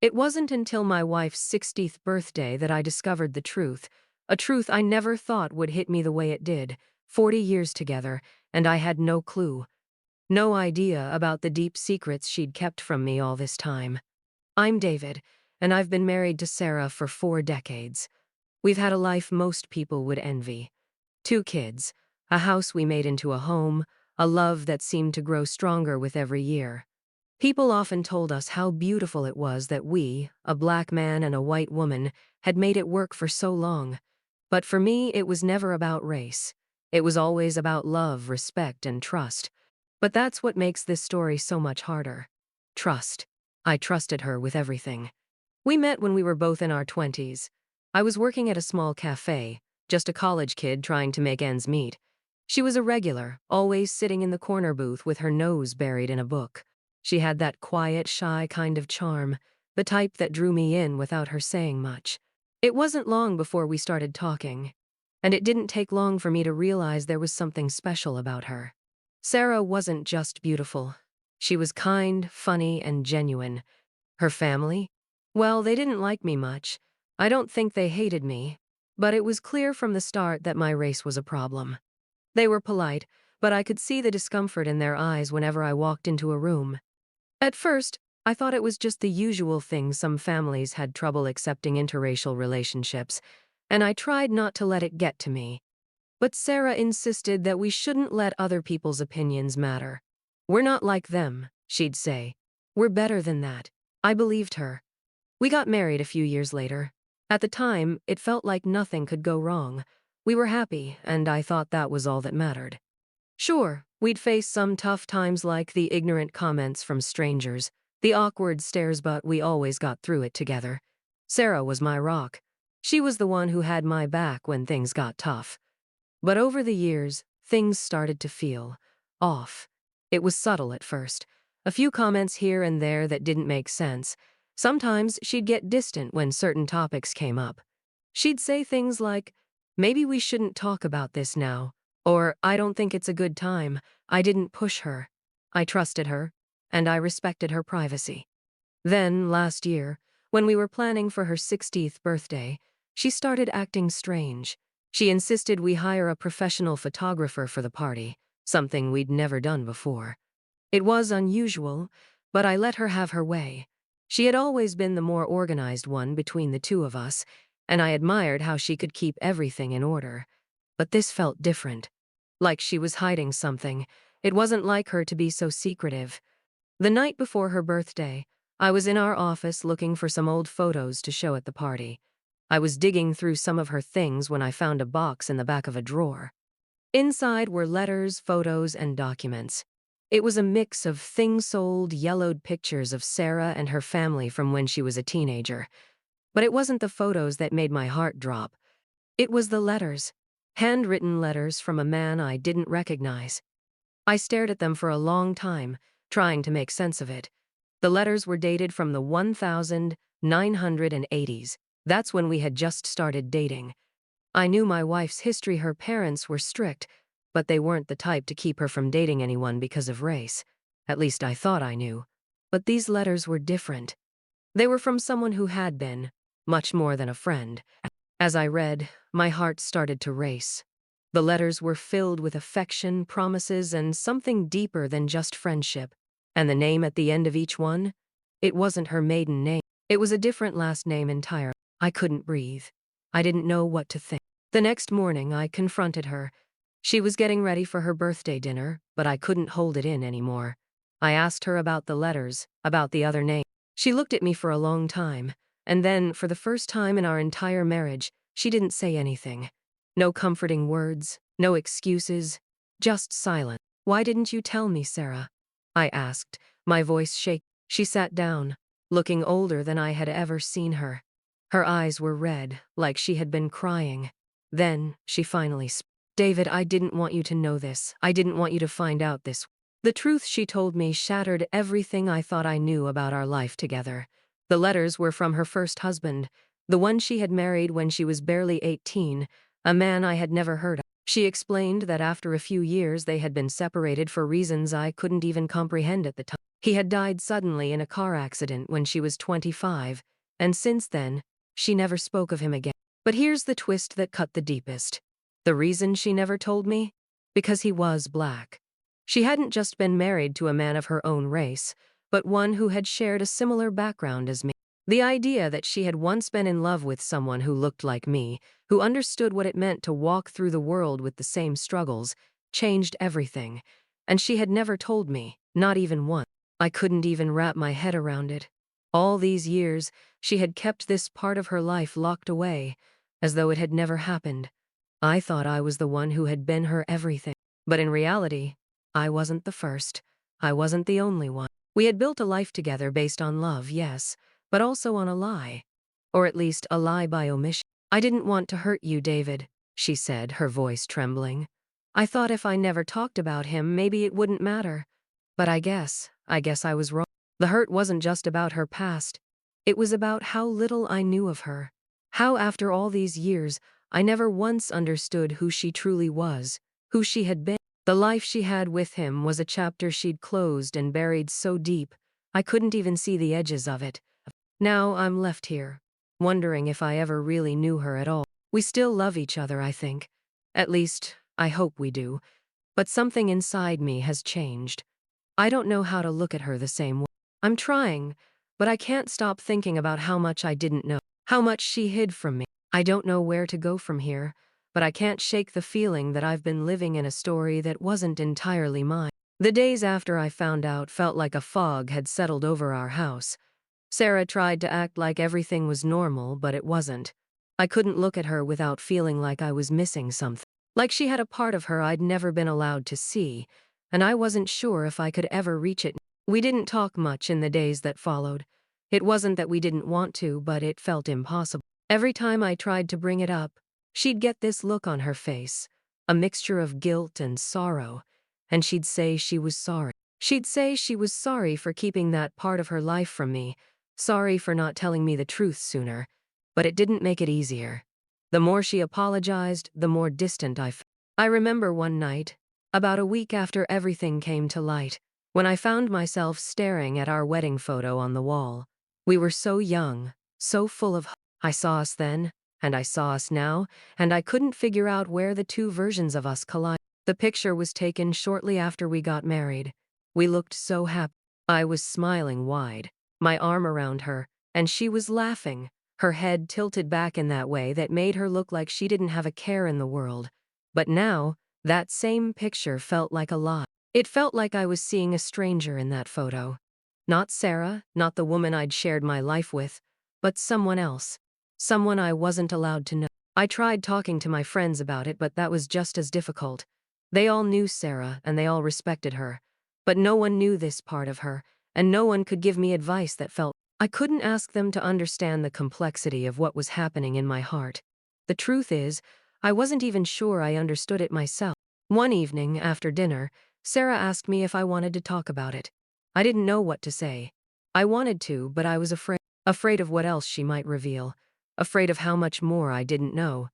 It wasn't until my wife's 60th birthday that I discovered the truth, a truth I never thought would hit me the way it did. 40 years together, and I had no clue. No idea about the deep secrets she'd kept from me all this time. I'm David, and I've been married to Sarah for 4 decades. We've had a life most people would envy. 2 kids, a house we made into a home, a love that seemed to grow stronger with every year. People often told us how beautiful it was that we, a black man and a white woman, had made it work for so long. But for me, it was never about race. It was always about love, respect, and trust. But that's what makes this story so much harder. Trust. I trusted her with everything. We met when we were both in our 20s. I was working at a small cafe, just a college kid trying to make ends meet. She was a regular, always sitting in the corner booth with her nose buried in a book. She had that quiet, shy kind of charm, the type that drew me in without her saying much. It wasn't long before we started talking, and it didn't take long for me to realize there was something special about her. Sarah wasn't just beautiful. She was kind, funny, and genuine. Her family? Well, they didn't like me much. I don't think they hated me, but it was clear from the start that my race was a problem. They were polite, but I could see the discomfort in their eyes whenever I walked into a room. At first, I thought it was just the usual thing some families had trouble accepting interracial relationships, and I tried not to let it get to me. But Sarah insisted that we shouldn't let other people's opinions matter. "We're not like them," she'd say. "We're better than that." I believed her. We got married a few years later. At the time, it felt like nothing could go wrong. We were happy, and I thought that was all that mattered. Sure, we'd face some tough times like the ignorant comments from strangers, the awkward stares, but we always got through it together. Sarah was my rock. She was the one who had my back when things got tough. But over the years, things started to feel off. It was subtle at first. A few comments here and there that didn't make sense. Sometimes she'd get distant when certain topics came up. She'd say things like, "Maybe we shouldn't talk about this now," or "I don't think it's a good time." I didn't push her. I trusted her, and I respected her privacy. Then, last year, when we were planning for her 60th birthday, she started acting strange. She insisted we hire a professional photographer for the party, something we'd never done before. It was unusual, but I let her have her way. She had always been the more organized one between the two of us, and I admired how she could keep everything in order. But this felt different. Like she was hiding something. It wasn't like her to be so secretive. The night before her birthday, I was in our office looking for some old photos to show at the party. I was digging through some of her things when I found a box in the back of a drawer. Inside were letters, photos, and documents. It was a mix of things-sold, yellowed pictures of Sarah and her family from when she was a teenager. But it wasn't the photos that made my heart drop. It was the letters. Handwritten letters from a man I didn't recognize. I stared at them for a long time, trying to make sense of it. The letters were dated from the 1980s. That's when we had just started dating. I knew my wife's history. Her parents were strict, but they weren't the type to keep her from dating anyone because of race. At least I thought I knew. But these letters were different. They were from someone who had been, much more than a friend. As I read, my heart started to race. The letters were filled with affection, promises, and something deeper than just friendship. And the name at the end of each one? It wasn't her maiden name. It was a different last name entirely. I couldn't breathe. I didn't know what to think. The next morning, I confronted her. She was getting ready for her birthday dinner, but I couldn't hold it in anymore. I asked her about the letters, about the other name. She looked at me for a long time, and then, for the first time in our entire marriage, she didn't say anything. No comforting words, no excuses, just silence. "Why didn't you tell me, Sarah?" I asked, my voice shaking. She sat down, looking older than I had ever seen her. Her eyes were red, like she had been crying. Then, she finally spoke. "David, I didn't want you to know this. I didn't want you to find out this." The truth she told me shattered everything I thought I knew about our life together. The letters were from her first husband, the one she had married when she was barely 18, a man I had never heard of. She explained that after a few years they had been separated for reasons I couldn't even comprehend at the time. He had died suddenly in a car accident when she was 25, and since then, she never spoke of him again. But here's the twist that cut the deepest. The reason she never told me? Because he was black. She hadn't just been married to a man of her own race, but one who had shared a similar background as me. The idea that she had once been in love with someone who looked like me, who understood what it meant to walk through the world with the same struggles, changed everything. And she had never told me, not even once. I couldn't even wrap my head around it. All these years, she had kept this part of her life locked away, as though it had never happened. I thought I was the one who had been her everything. But in reality, I wasn't the first. I wasn't the only one. We had built a life together based on love, yes, but also on a lie. Or at least a lie by omission. I didn't want to hurt you, David, she said, her voice trembling. I thought if I never talked about him, maybe it wouldn't matter. But I guess I was wrong. The hurt wasn't just about her past. It was about how little I knew of her. How after all these years, I never once understood who she truly was, who she had been. The life she had with him was a chapter she'd closed and buried so deep, I couldn't even see the edges of it. Now I'm left here, wondering if I ever really knew her at all. We still love each other, I think. At least, I hope we do. But something inside me has changed. I don't know how to look at her the same way. I'm trying, but I can't stop thinking about how much I didn't know, how much she hid from me. I don't know where to go from here, but I can't shake the feeling that I've been living in a story that wasn't entirely mine. The days after I found out felt like a fog had settled over our house. Sarah tried to act like everything was normal, but it wasn't. I couldn't look at her without feeling like I was missing something. Like she had a part of her I'd never been allowed to see, and I wasn't sure if I could ever reach it. We didn't talk much in the days that followed. It wasn't that we didn't want to, but it felt impossible. Every time I tried to bring it up, she'd get this look on her face, a mixture of guilt and sorrow, and she'd say she was sorry. She'd say she was sorry for keeping that part of her life from me, sorry for not telling me the truth sooner, but it didn't make it easier. The more she apologized, the more distant I felt. I remember one night, about a week after everything came to light, when I found myself staring at our wedding photo on the wall. We were so young, so full of hope. I saw us then, and I saw us now, and I couldn't figure out where the two versions of us collided. The picture was taken shortly after we got married. We looked so happy. I was smiling wide, my arm around her, and she was laughing, her head tilted back in that way that made her look like she didn't have a care in the world. But now, that same picture felt like a lie. It felt like I was seeing a stranger in that photo. Not Sarah, not the woman I'd shared my life with, but someone else. Someone I wasn't allowed to know. I tried talking to my friends about it, but that was just as difficult. They all knew Sarah, and they all respected her. But no one knew this part of her, and no one could give me advice that felt. I couldn't ask them to understand the complexity of what was happening in my heart. The truth is, I wasn't even sure I understood it myself. One evening, after dinner, Sarah asked me if I wanted to talk about it. I didn't know what to say. I wanted to, but I was afraid. Afraid of what else she might reveal. Afraid of how much more I didn't know.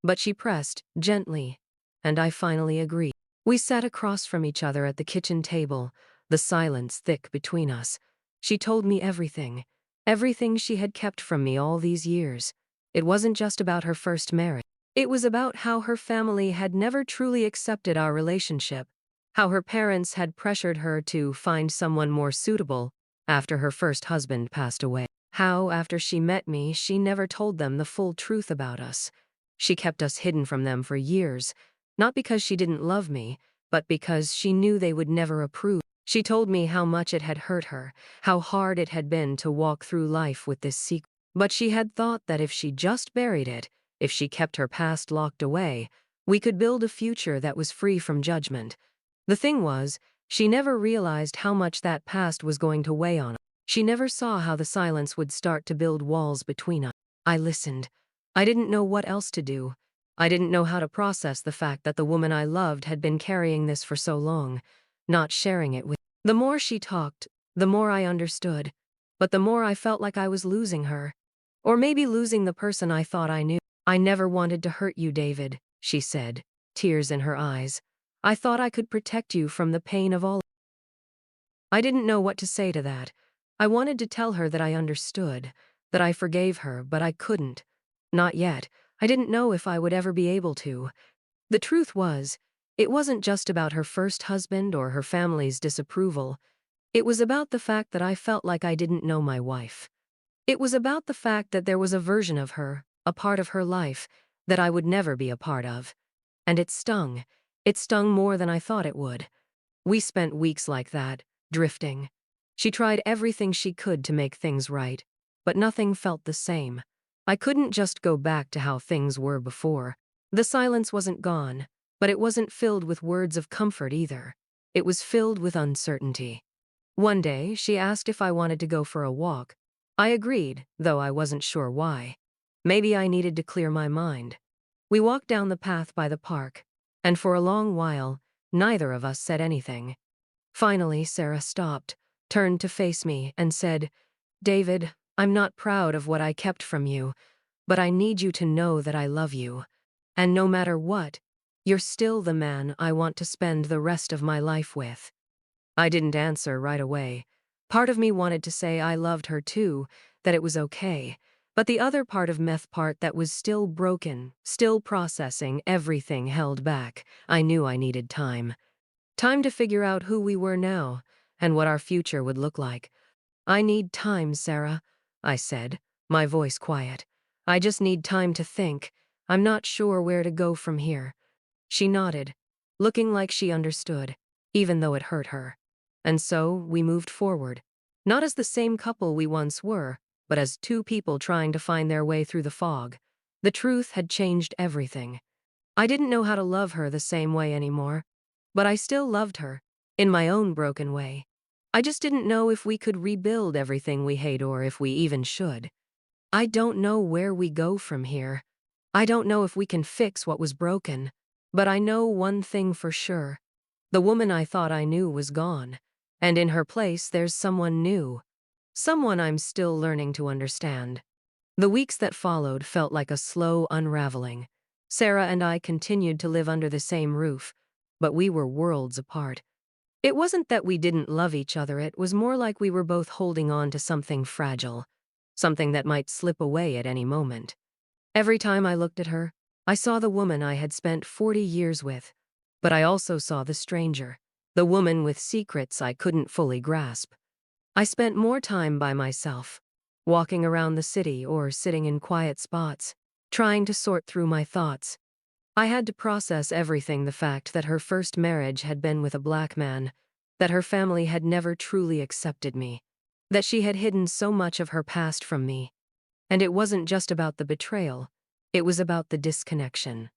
But she pressed, gently, and I finally agreed. We sat across from each other at the kitchen table, the silence thick between us. She told me everything. Everything she had kept from me all these years. It wasn't just about her first marriage. It was about how her family had never truly accepted our relationship, how her parents had pressured her to find someone more suitable after her first husband passed away, how after she met me she never told them the full truth about us. She kept us hidden from them for years, not because she didn't love me, but because she knew they would never approve. She told me how much it had hurt her, how hard it had been to walk through life with this secret. But she had thought that if she just buried it, if she kept her past locked away, we could build a future that was free from judgment. The thing was, she never realized how much that past was going to weigh on us. She never saw how the silence would start to build walls between us. I listened. I didn't know what else to do. I didn't know how to process the fact that the woman I loved had been carrying this for so long, not sharing it with. The more she talked, the more I understood, but the more I felt like I was losing her. Or maybe losing the person I thought I knew. I never wanted to hurt you, David, she said, tears in her eyes. I thought I could protect you from the pain of all I didn't know what to say to that. I wanted to tell her that I understood, that I forgave her, but I couldn't. Not yet. I didn't know if I would ever be able to. The truth was, it wasn't just about her first husband or her family's disapproval. It was about the fact that I felt like I didn't know my wife. It was about the fact that there was a version of her, a part of her life, that I would never be a part of. And it stung. It stung more than I thought it would. We spent weeks like that, drifting. She tried everything she could to make things right, but nothing felt the same. I couldn't just go back to how things were before. The silence wasn't gone, but it wasn't filled with words of comfort either. It was filled with uncertainty. One day, she asked if I wanted to go for a walk. I agreed, though I wasn't sure why. Maybe I needed to clear my mind. We walked down the path by the park, and for a long while, neither of us said anything. Finally, Sarah stopped, turned to face me, and said, "David, I'm not proud of what I kept from you, but I need you to know that I love you. And no matter what, you're still the man I want to spend the rest of my life with." I didn't answer right away. Part of me wanted to say I loved her too, that it was okay. But the other part of meth part that was still broken, still processing everything held back, I knew I needed time. Time to figure out who we were now, and what our future would look like. "I need time, Sarah," I said, my voice quiet. "I just need time to think. I'm not sure where to go from here." She nodded, looking like she understood, even though it hurt her. And so we moved forward. Not as the same couple we once were, but as two people trying to find their way through the fog. The truth had changed everything. I didn't know how to love her the same way anymore, but I still loved her, in my own broken way. I just didn't know if we could rebuild everything we hate or if we even should. I don't know where we go from here. I don't know if we can fix what was broken, but I know one thing for sure. The woman I thought I knew was gone, and in her place there's someone new. Someone I'm still learning to understand. The weeks that followed felt like a slow unraveling. Sarah and I continued to live under the same roof, but we were worlds apart. It wasn't that we didn't love each other, it was more like we were both holding on to something fragile, something that might slip away at any moment. Every time I looked at her, I saw the woman I had spent 40 years with, but I also saw the stranger, the woman with secrets I couldn't fully grasp. I spent more time by myself, walking around the city or sitting in quiet spots, trying to sort through my thoughts. I had to process everything: the fact that her first marriage had been with a black man, that her family had never truly accepted me, that she had hidden so much of her past from me. And it wasn't just about the betrayal, it was about the disconnection.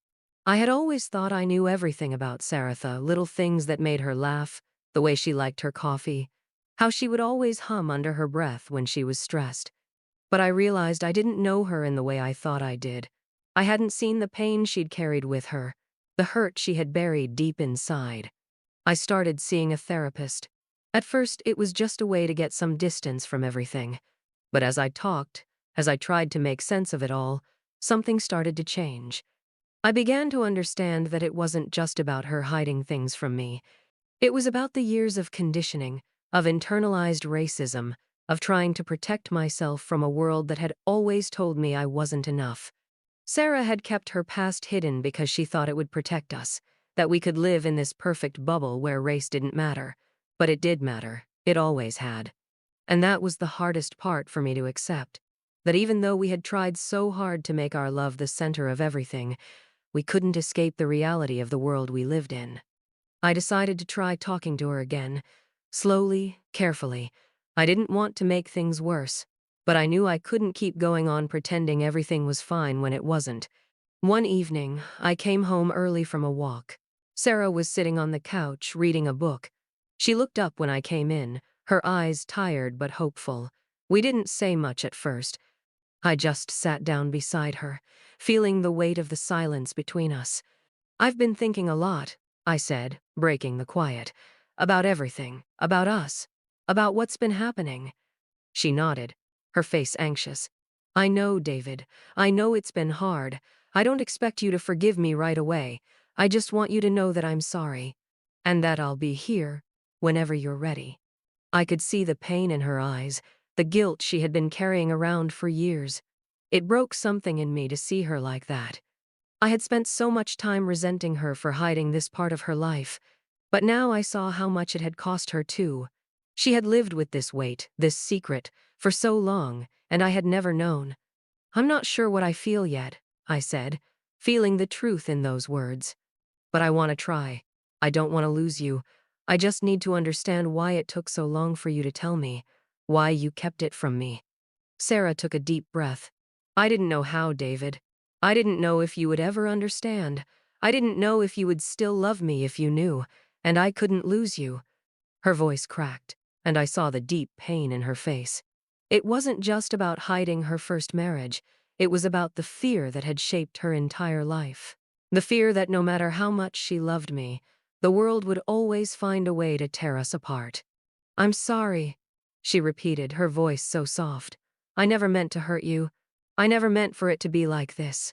I had always thought I knew everything about Saratha, little things that made her laugh, the way she liked her coffee, how she would always hum under her breath when she was stressed. But I realized I didn't know her in the way I thought I did. I hadn't seen the pain she'd carried with her, the hurt she had buried deep inside. I started seeing a therapist. At first, it was just a way to get some distance from everything. But as I talked, as I tried to make sense of it all, something started to change. I began to understand that it wasn't just about her hiding things from me. It was about the years of conditioning, of internalized racism, of trying to protect myself from a world that had always told me I wasn't enough. Sarah had kept her past hidden because she thought it would protect us, that we could live in this perfect bubble where race didn't matter. But it did matter. It always had. And that was the hardest part for me to accept. That even though we had tried so hard to make our love the center of everything, we couldn't escape the reality of the world we lived in. I decided to try talking to her again, slowly, carefully. I didn't want to make things worse, but I knew I couldn't keep going on pretending everything was fine when it wasn't. One evening, I came home early from a walk. Sarah was sitting on the couch, reading a book. She looked up when I came in, her eyes tired but hopeful. We didn't say much at first. I just sat down beside her, feeling the weight of the silence between us. "I've been thinking a lot," I said, breaking the quiet. "About everything, about us, about what's been happening." She nodded, her face anxious. "I know, David. I know it's been hard. I don't expect you to forgive me right away. I just want you to know that I'm sorry. And that I'll be here whenever you're ready." I could see the pain in her eyes, the guilt she had been carrying around for years. It broke something in me to see her like that. I had spent so much time resenting her for hiding this part of her life, but now I saw how much it had cost her too. She had lived with this weight, this secret, for so long, and I had never known. "I'm not sure what I feel yet," I said, feeling the truth in those words. "But I want to try. I don't want to lose you. I just need to understand why it took so long for you to tell me, why you kept it from me." Sarah took a deep breath. "I didn't know how, David. I didn't know if you would ever understand. I didn't know if you would still love me if you knew, and I couldn't lose you." Her voice cracked, and I saw the deep pain in her face. It wasn't just about hiding her first marriage. It was about the fear that had shaped her entire life. The fear that no matter how much she loved me, the world would always find a way to tear us apart. "I'm sorry," she repeated, her voice so soft. "I never meant to hurt you. I never meant for it to be like this."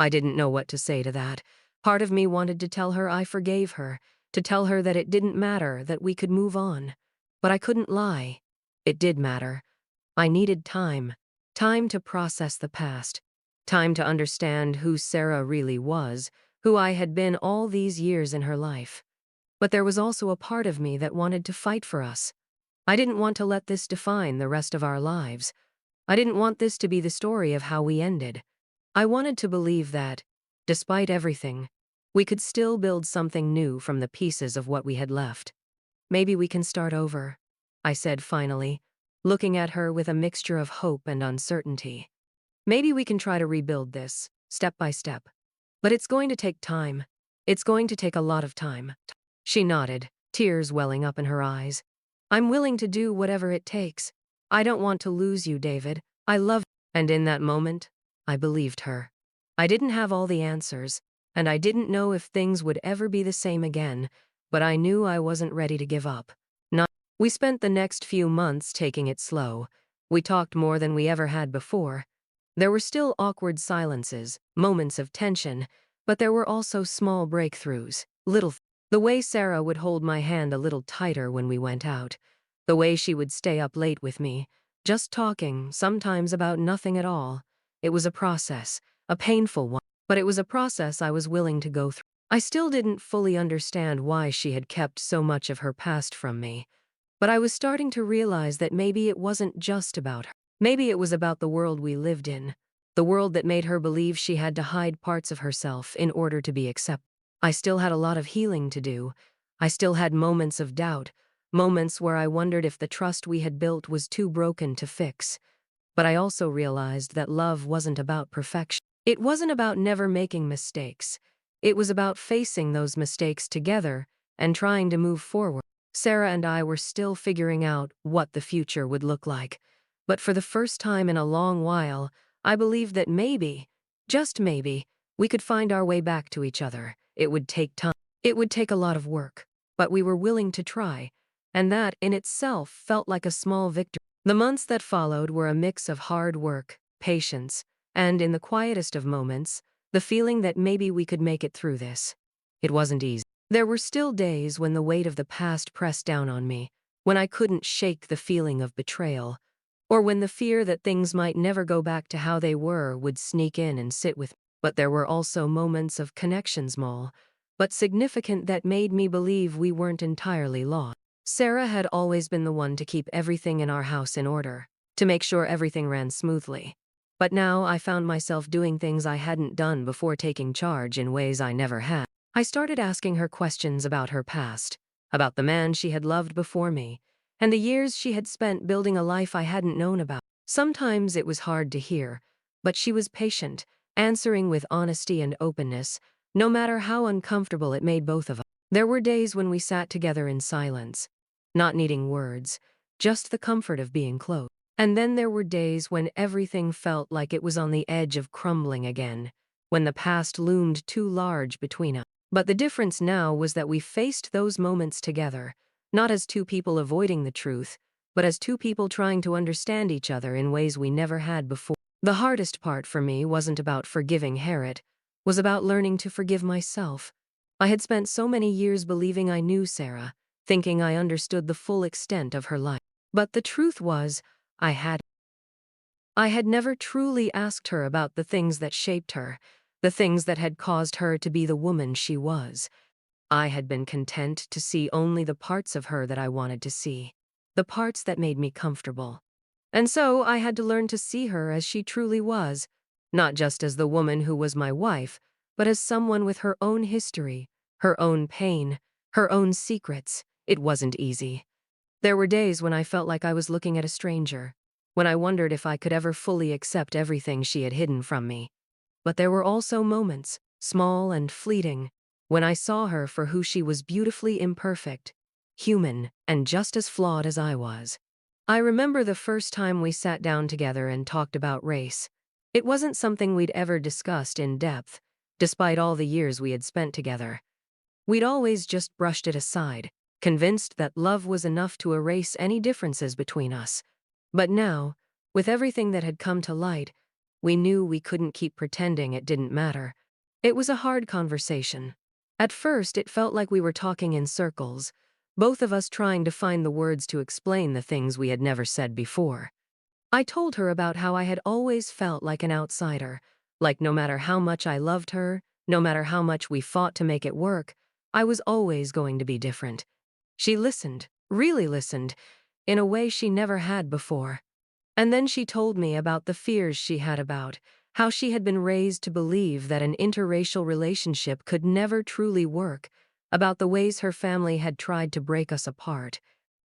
I didn't know what to say to that. Part of me wanted to tell her I forgave her, to tell her that it didn't matter, that we could move on. But I couldn't lie. It did matter. I needed time. Time to process the past. Time to understand who Sarah really was, who I had been all these years in her life. But there was also a part of me that wanted to fight for us. I didn't want to let this define the rest of our lives. I didn't want this to be the story of how we ended. I wanted to believe that, despite everything, we could still build something new from the pieces of what we had left. "Maybe we can start over," I said finally, looking at her with a mixture of hope and uncertainty. "Maybe we can try to rebuild this, step by step. But it's going to take time. It's going to take a lot of time." She nodded, tears welling up in her eyes. "I'm willing to do whatever it takes. I don't want to lose you, David. I love you." And in that moment, I believed her. I didn't have all the answers, and I didn't know if things would ever be the same again, but I knew I wasn't ready to give up. We spent the next few months taking it slow. We talked more than we ever had before. There were still awkward silences, moments of tension, but there were also small breakthroughs, the way Sarah would hold my hand a little tighter when we went out, the way she would stay up late with me, just talking, sometimes about nothing at all. It was a process, a painful one, but it was a process I was willing to go through. I still didn't fully understand why she had kept so much of her past from me, but I was starting to realize that maybe it wasn't just about her. Maybe it was about the world we lived in, the world that made her believe she had to hide parts of herself in order to be accepted. I still had a lot of healing to do. I still had moments of doubt, moments where I wondered if the trust we had built was too broken to fix. But I also realized that love wasn't about perfection. It wasn't about never making mistakes. It was about facing those mistakes together and trying to move forward. Sarah and I were still figuring out what the future would look like. But for the first time in a long while, I believed that maybe, just maybe, we could find our way back to each other. It would take time. It would take a lot of work. But we were willing to try. And that, in itself, felt like a small victory. The months that followed were a mix of hard work, patience, and, in the quietest of moments, the feeling that maybe we could make it through this. It wasn't easy. There were still days when the weight of the past pressed down on me, when I couldn't shake the feeling of betrayal, or when the fear that things might never go back to how they were would sneak in and sit with me. But there were also moments of connection, small, but significant, that made me believe we weren't entirely lost. Sarah had always been the one to keep everything in our house in order, to make sure everything ran smoothly. But now I found myself doing things I hadn't done before, taking charge in ways I never had. I started asking her questions about her past, about the man she had loved before me, and the years she had spent building a life I hadn't known about. Sometimes it was hard to hear, but she was patient, answering with honesty and openness, no matter how uncomfortable it made both of us. There were days when we sat together in silence, not needing words, just the comfort of being close. And then there were days when everything felt like it was on the edge of crumbling again, when the past loomed too large between us. But the difference now was that we faced those moments together, not as two people avoiding the truth, but as two people trying to understand each other in ways we never had before. The hardest part for me wasn't about forgiving Harriet, was about learning to forgive myself. I had spent so many years believing I knew Sarah, thinking I understood the full extent of her life. But the truth was, I had. I had never truly asked her about the things that shaped her, the things that had caused her to be the woman she was. I had been content to see only the parts of her that I wanted to see, the parts that made me comfortable. And so I had to learn to see her as she truly was, not just as the woman who was my wife, but as someone with her own history, her own pain, her own secrets. It wasn't easy. There were days when I felt like I was looking at a stranger, when I wondered if I could ever fully accept everything she had hidden from me. But there were also moments, small and fleeting, when I saw her for who she was: beautifully imperfect, human, and just as flawed as I was. I remember the first time we sat down together and talked about race. It wasn't something we'd ever discussed in depth, despite all the years we had spent together. We'd always just brushed it aside, convinced that love was enough to erase any differences between us. But now, with everything that had come to light, we knew we couldn't keep pretending it didn't matter. It was a hard conversation. At first, it felt like we were talking in circles, both of us trying to find the words to explain the things we had never said before. I told her about how I had always felt like an outsider, like no matter how much I loved her, no matter how much we fought to make it work, I was always going to be different. She listened, really listened, in a way she never had before. And then she told me about the fears she had, about how she had been raised to believe that an interracial relationship could never truly work, about the ways her family had tried to break us apart.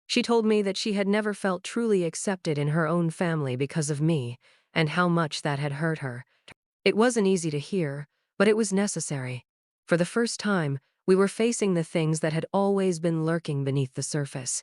She told me that she had never felt truly accepted in her own family because of me, and how much that had hurt her. It wasn't easy to hear, but it was necessary. For the first time, we were facing the things that had always been lurking beneath the surface.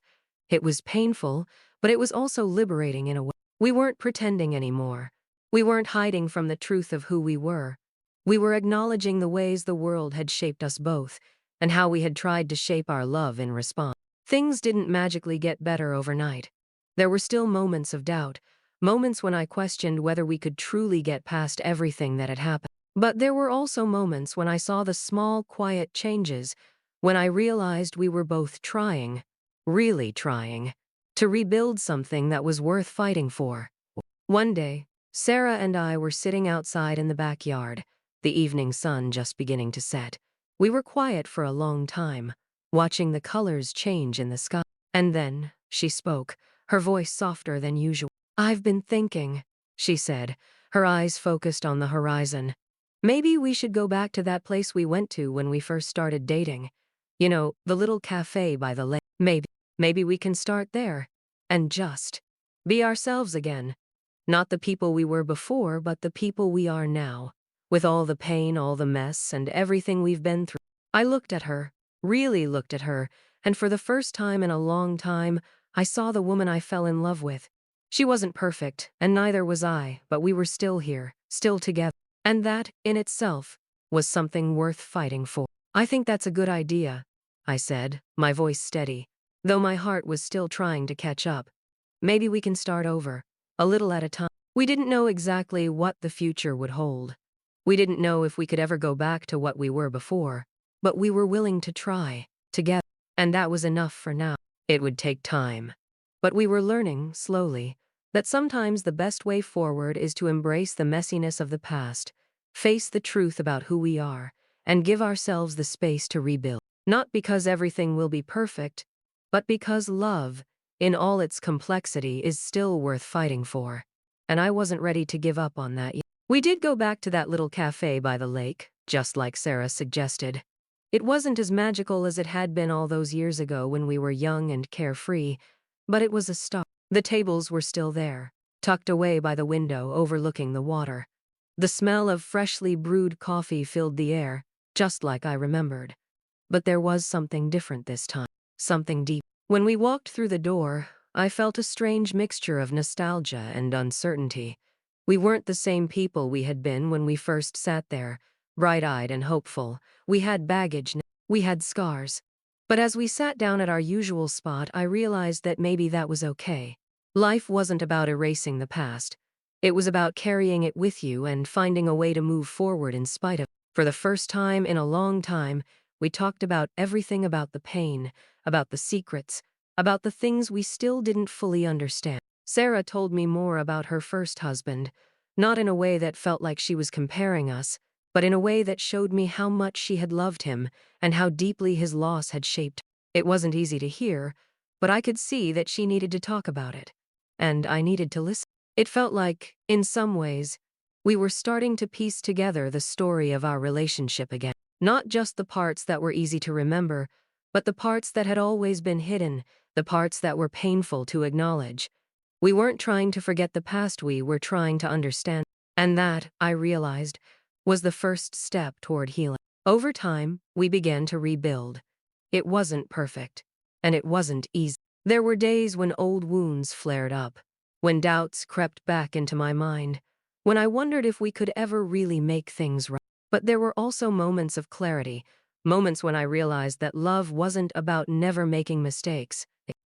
It was painful, but it was also liberating in a way. We weren't pretending anymore. We weren't hiding from the truth of who we were. We were acknowledging the ways the world had shaped us both, and how we had tried to shape our love in response. Things didn't magically get better overnight. There were still moments of doubt, moments when I questioned whether we could truly get past everything that had happened. But there were also moments when I saw the small, quiet changes, when I realized we were both trying, really trying, to rebuild something that was worth fighting for. One day, Sarah and I were sitting outside in the backyard, the evening sun just beginning to set. We were quiet for a long time, watching the colors change in the sky. And then, she spoke, her voice softer than usual. "I've been thinking," she said, her eyes focused on the horizon. "Maybe we should go back to that place we went to when we first started dating. You know, the little cafe by the lake. Maybe we can start there. And just be ourselves again. Not the people we were before, but the people we are now. With all the pain, all the mess, and everything we've been through." I looked at her, really looked at her, and for the first time in a long time, I saw the woman I fell in love with. She wasn't perfect, and neither was I, but we were still here, still together. And that, in itself, was something worth fighting for. "I think that's a good idea," I said, my voice steady, though my heart was still trying to catch up. "Maybe we can start over, a little at a time." We didn't know exactly what the future would hold. We didn't know if we could ever go back to what we were before, but we were willing to try, together. And that was enough for now. It would take time. But we were learning, slowly, that sometimes the best way forward is to embrace the messiness of the past, face the truth about who we are, and give ourselves the space to rebuild. Not because everything will be perfect, but because love, in all its complexity, is still worth fighting for. And I wasn't ready to give up on that yet. We did go back to that little cafe by the lake, just like Sarah suggested. It wasn't as magical as it had been all those years ago when we were young and carefree, but it was a start. The tables were still there, tucked away by the window overlooking the water. The smell of freshly brewed coffee filled the air, just like I remembered. But there was something different this time, something deep. When we walked through the door, I felt a strange mixture of nostalgia and uncertainty. We weren't the same people we had been when we first sat there, bright-eyed and hopeful. We had baggage, we had scars. But as we sat down at our usual spot, I realized that maybe that was okay. Life wasn't about erasing the past. It was about carrying it with you and finding a way to move forward in spite of it. For the first time in a long time, We talked about everything, about the pain, about the secrets, about the things we still didn't fully understand. Sarah told me more about her first husband, not in a way that felt like she was comparing us, but in a way that showed me how much she had loved him and how deeply his loss had shaped her. It wasn't easy to hear, but I could see that she needed to talk about it, and I needed to listen. It felt like, in some ways, we were starting to piece together the story of our relationship again. Not just the parts that were easy to remember, but the parts that had always been hidden, the parts that were painful to acknowledge. We weren't trying to forget the past, we were trying to understand. And that, I realized, was the first step toward healing. Over time, we began to rebuild. It wasn't perfect, and it wasn't easy. There were days when old wounds flared up, when doubts crept back into my mind, when I wondered if we could ever really make things right. But there were also moments of clarity, moments when I realized that love wasn't about never making mistakes.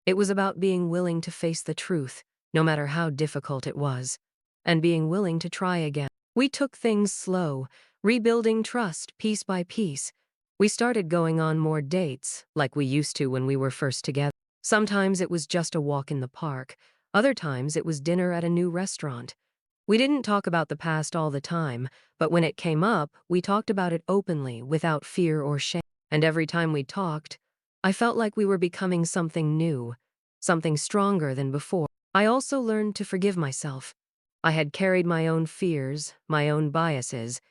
It was about being willing to face the truth, no matter how difficult it was, and being willing to try again. We took things slow, rebuilding trust piece by piece. We started going on more dates, like we used to when we were first together. Sometimes it was just a walk in the park. Other times it was dinner at a new restaurant. We didn't talk about the past all the time, but when it came up, we talked about it openly, without fear or shame. And every time we talked, I felt like we were becoming something new, something stronger than before. I also learned to forgive myself. I had carried my own fears, my own biases,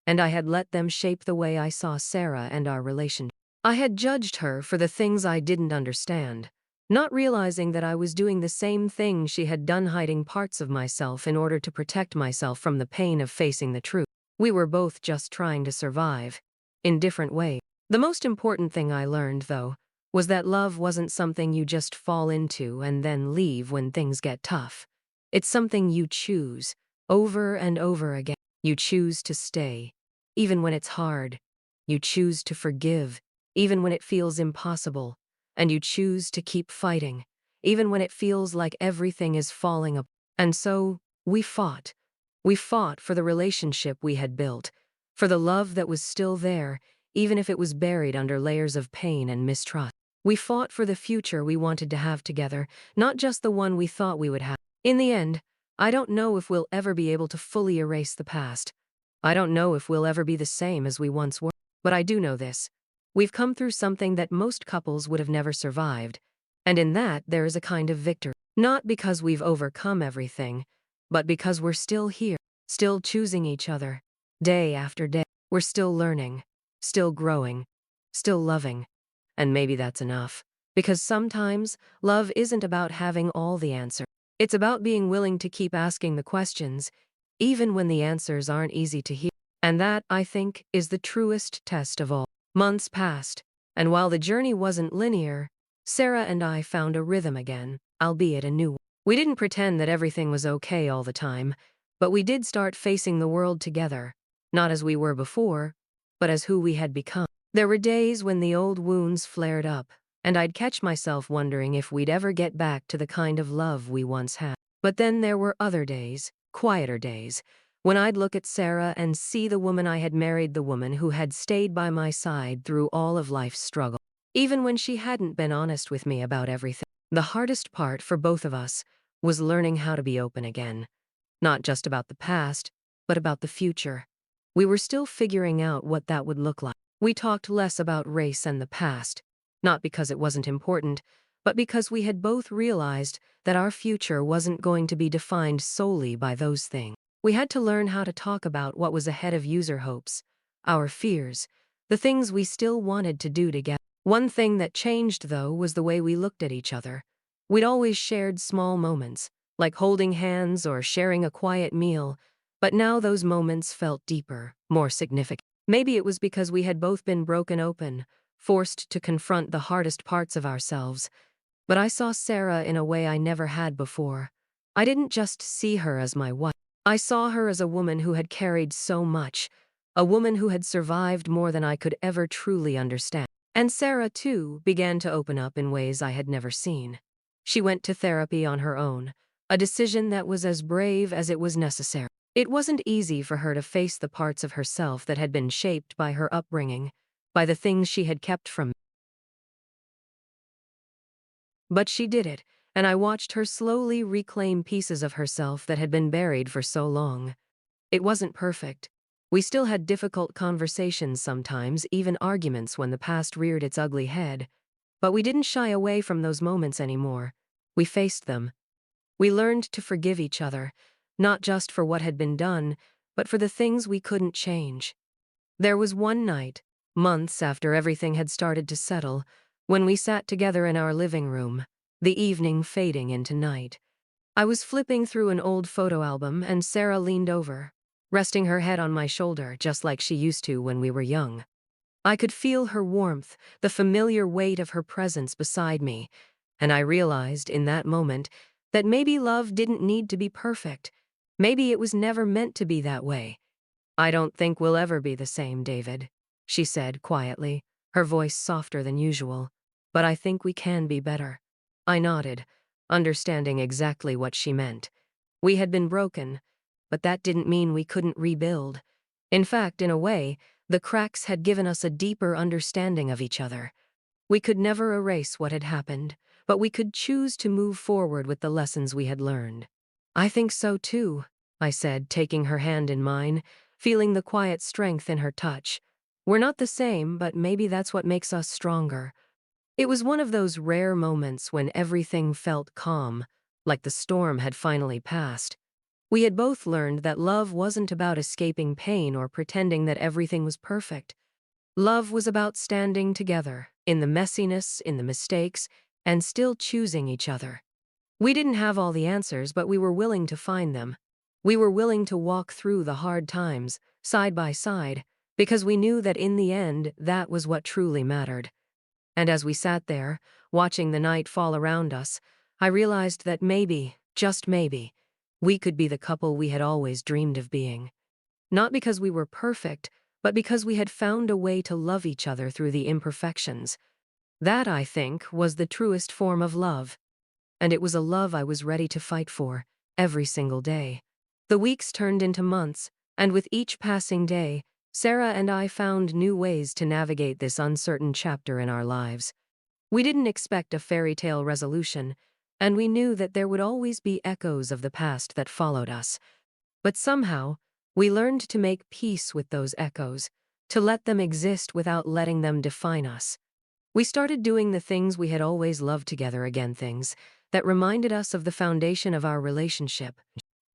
and I had let them shape the way I saw Sarah and our relationship. I had judged her for the things I didn't understand, not realizing that I was doing the same thing she had done, hiding parts of myself in order to protect myself from the pain of facing the truth. We were both just trying to survive, in different ways. The most important thing I learned, though, was that love wasn't something you just fall into and then leave when things get tough. It's something you choose, over and over again. You choose to stay, even when it's hard. You choose to forgive, even when it feels impossible. And you choose to keep fighting, even when it feels like everything is falling apart. And so, we fought. We fought for the relationship we had built, for the love that was still there, even if it was buried under layers of pain and mistrust. We fought for the future we wanted to have together, not just the one we thought we would have. In the end, I don't know if we'll ever be able to fully erase the past. I don't know if we'll ever be the same as we once were. But I do know this. We've come through something that most couples would have never survived, and in that there is a kind of victory. Not because we've overcome everything, but because we're still here, still choosing each other, day after day. We're still learning, still growing, still loving. And maybe that's enough. Because sometimes, love isn't about having all the answers. It's about being willing to keep asking the questions, even when the answers aren't easy to hear. And that, I think, is the truest test of all. Months passed, and while the journey wasn't linear, Sarah and I found a rhythm again, albeit a new one. We didn't pretend that everything was okay all the time, but we did start facing the world together, not as we were before, but as who we had become. There were days when the old wounds flared up, and I'd catch myself wondering if we'd ever get back to the kind of love we once had. But then there were other days, quieter days, when I'd look at Sarah and see the woman I had married, the woman who had stayed by my side through all of life's struggle, even when she hadn't been honest with me about everything. The hardest part for both of us was learning how to be open again, not just about the past, but about the future. We were still figuring out what that would look like. We talked less about race and the past, not because it wasn't important, but because we had both realized that our future wasn't going to be defined solely by those things. We had to learn how to talk about what was ahead of user hopes, our fears, the things we still wanted to do together. One thing that changed, though, was the way we looked at each other. We'd always shared small moments, like holding hands or sharing a quiet meal, but now those moments felt deeper, more significant. Maybe it was because we had both been broken open, forced to confront the hardest parts of ourselves. But I saw Sarah in a way I never had before. I didn't just see her as my wife. I saw her as a woman who had carried so much, a woman who had survived more than I could ever truly understand. And Sarah, too, began to open up in ways I had never seen. She went to therapy on her own, a decision that was as brave as it was necessary. It wasn't easy for her to face the parts of herself that had been shaped by her upbringing, by the things she had kept from me. But she did it, and I watched her slowly reclaim pieces of herself that had been buried for so long. It wasn't perfect. We still had difficult conversations sometimes, even arguments when the past reared its ugly head. But we didn't shy away from those moments anymore. We faced them. We learned to forgive each other, not just for what had been done, but for the things we couldn't change. There was one night, months after everything had started to settle, when we sat together in our living room, the evening fading into night. I was flipping through an old photo album and Sarah leaned over, resting her head on my shoulder just like she used to when we were young. I could feel her warmth, the familiar weight of her presence beside me, and I realized in that moment that maybe love didn't need to be perfect. Maybe it was never meant to be that way. "I don't think we'll ever be the same, David," she said quietly, her voice softer than usual. "But I think we can be better." I nodded, understanding exactly what she meant. We had been broken, but that didn't mean we couldn't rebuild. In fact, in a way, the cracks had given us a deeper understanding of each other. We could never erase what had happened, but we could choose to move forward with the lessons we had learned. "I think so too," I said, taking her hand in mine, feeling the quiet strength in her touch. "We're not the same, but maybe that's what makes us stronger." It was one of those rare moments when everything felt calm, like the storm had finally passed. We had both learned that love wasn't about escaping pain or pretending that everything was perfect. Love was about standing together, in the messiness, in the mistakes, and still choosing each other. We didn't have all the answers, but we were willing to find them. We were willing to walk through the hard times, side by side, because we knew that in the end, that was what truly mattered. And as we sat there, watching the night fall around us, I realized that maybe, just maybe, we could be the couple we had always dreamed of being. Not because we were perfect, but because we had found a way to love each other through the imperfections. That, I think, was the truest form of love. And it was a love I was ready to fight for, every single day. The weeks turned into months, and with each passing day, Sarah and I found new ways to navigate this uncertain chapter in our lives. We didn't expect a fairy tale resolution, and we knew that there would always be echoes of the past that followed us. But somehow, we learned to make peace with those echoes, to let them exist without letting them define us. We started doing the things we had always loved together again, things that reminded us of the foundation of our relationship.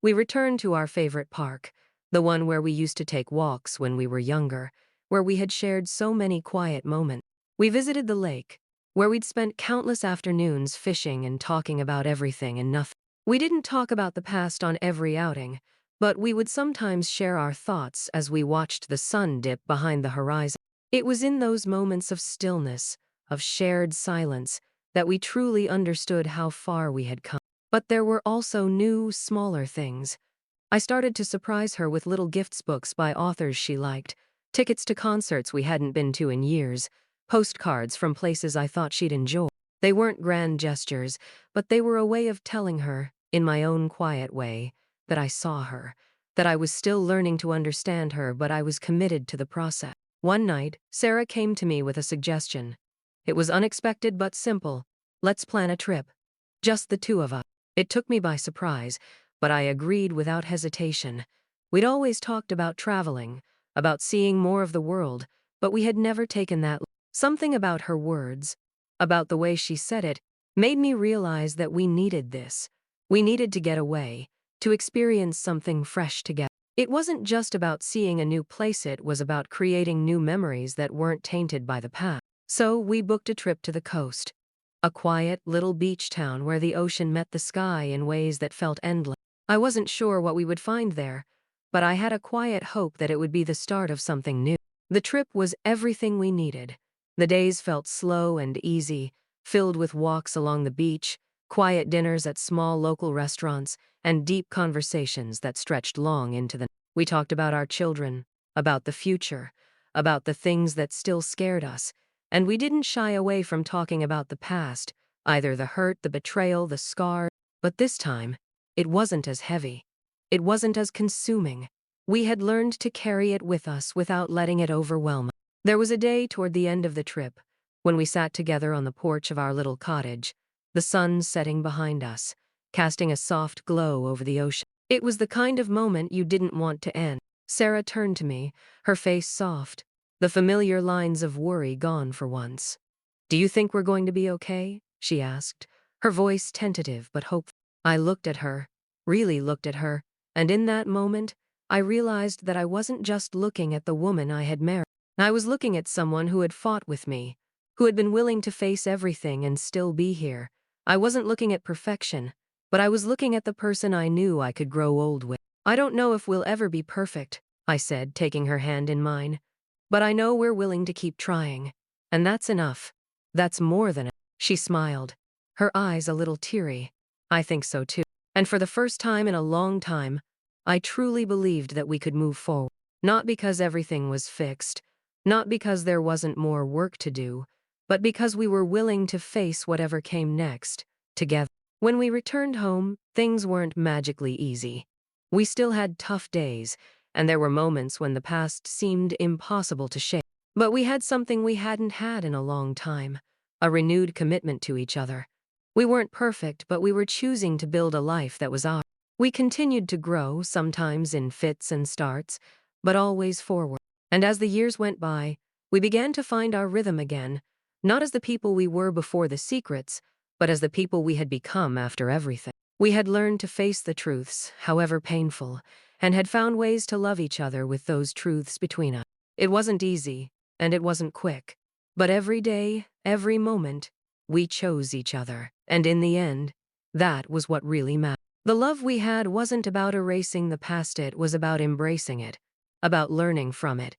We returned to our favorite park, the one where we used to take walks when we were younger, where we had shared so many quiet moments. We visited the lake, where we'd spent countless afternoons fishing and talking about everything and nothing. We didn't talk about the past on every outing, but we would sometimes share our thoughts as we watched the sun dip behind the horizon. It was in those moments of stillness, of shared silence, that we truly understood how far we had come. But there were also new, smaller things. I started to surprise her with little gifts, books by authors she liked, tickets to concerts we hadn't been to in years, postcards from places I thought she'd enjoy. They weren't grand gestures, but they were a way of telling her, in my own quiet way, that I saw her, that I was still learning to understand her, but I was committed to the process. One night, Sarah came to me with a suggestion. It was unexpected but simple. "Let's plan a trip. Just the two of us." It took me by surprise, but I agreed without hesitation. We'd always talked about traveling, about seeing more of the world, but we had never taken that. Something about her words, about the way she said it, made me realize that we needed this. We needed to get away, to experience something fresh together. It wasn't just about seeing a new place, it was about creating new memories that weren't tainted by the past. So we booked a trip to the coast, a quiet little beach town where the ocean met the sky in ways that felt endless. I wasn't sure what we would find there, but I had a quiet hope that it would be the start of something new. The trip was everything we needed. The days felt slow and easy, filled with walks along the beach, quiet dinners at small local restaurants, and deep conversations that stretched long into the night. We talked about our children, about the future, about the things that still scared us, and we didn't shy away from talking about the past, either the hurt, the betrayal, the scars. But this time, it wasn't as heavy. It wasn't as consuming. We had learned to carry it with us without letting it overwhelm us. There was a day toward the end of the trip when we sat together on the porch of our little cottage, the sun setting behind us, casting a soft glow over the ocean. It was the kind of moment you didn't want to end. Sarah turned to me, her face soft, the familiar lines of worry gone for once. "Do you think we're going to be okay?" she asked, her voice tentative but hopeful. I looked at her, really looked at her, and in that moment, I realized that I wasn't just looking at the woman I had married. I was looking at someone who had fought with me, who had been willing to face everything and still be here. I wasn't looking at perfection, but I was looking at the person I knew I could grow old with. "I don't know if we'll ever be perfect," I said, taking her hand in mine, "but I know we're willing to keep trying. And that's enough. That's more than enough." She smiled, her eyes a little teary. "I think so too." And for the first time in a long time, I truly believed that we could move forward. Not because everything was fixed, not because there wasn't more work to do, but because we were willing to face whatever came next, together. When we returned home, things weren't magically easy. We still had tough days, and there were moments when the past seemed impossible to shake. But we had something we hadn't had in a long time, a renewed commitment to each other. We weren't perfect, but we were choosing to build a life that was ours. We continued to grow, sometimes in fits and starts, but always forward. And as the years went by, we began to find our rhythm again, not as the people we were before the secrets, but as the people we had become after everything. We had learned to face the truths, however painful, and had found ways to love each other with those truths between us. It wasn't easy, and it wasn't quick, but every day, every moment, we chose each other, and in the end, that was what really mattered. The love we had wasn't about erasing the past, it was about embracing it, about learning from it,